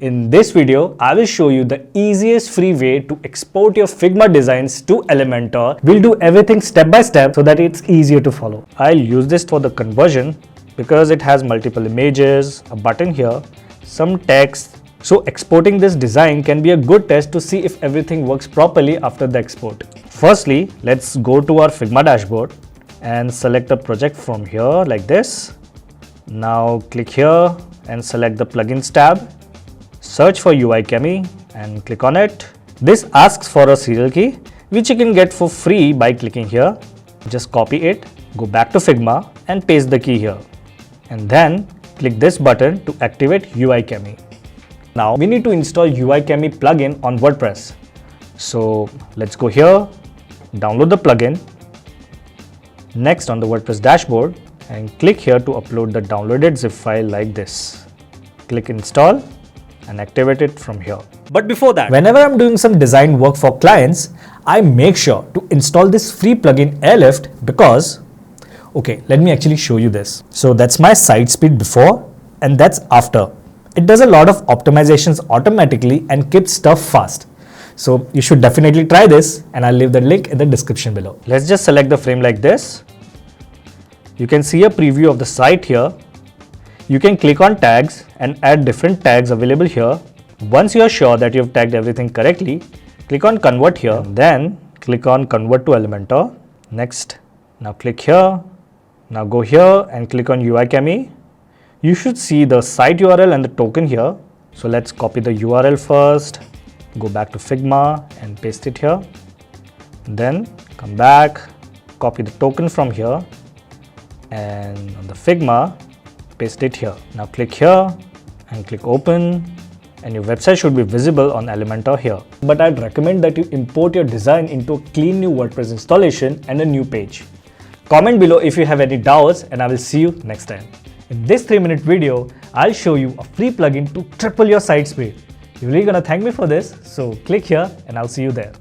In this video, I will show you the easiest free way to export your Figma designs to Elementor. We'll do everything step by step so that it's easier to follow. I'll use this for the conversion because it has multiple images, a button here, some text. So exporting this design can be a good test to see if everything works properly after the export. Firstly, let's go to our Figma dashboard and select the project from here like this. Now click here and select the plugins tab. Search for UI Chemie and click on it. This asks for a serial key which you can get for free by clicking here. Just copy it, go back to Figma and paste the key here. And then click this button to activate UI Chemie. Now we need to install UI Chemie plugin on WordPress. So let's go here, download the plugin. Next on the WordPress dashboard and click here to upload the downloaded zip file like this. Click install and activate it from here. But before that, whenever I'm doing some design work for clients, I make sure to install this free plugin Airlift because, okay, let me actually show you this. So that's my site speed before and that's after. It does a lot of optimizations automatically and keeps stuff fast. So you should definitely try this and I'll leave the link in the description below. Let's just select the frame like this. You can see a preview of the site here. You can click on tags and add different tags available here. Once you are sure that you have tagged everything correctly, click on convert here, then click on convert to Elementor. Next, now click here. Now go here and click on UI Chemie. You should see the site URL and the token here. So let's copy the URL first, go back to Figma and paste it here. Then come back, copy the token from here and on the Figma, paste it here. Now click here and click open and your website should be visible on Elementor here. But I'd recommend that you import your design into a clean new WordPress installation and a new page. Comment below if you have any doubts and I will see you next time. In this 3-minute video, I'll show you a free plugin to triple your site speed. You're really gonna thank me for this, so click here and I'll see you there.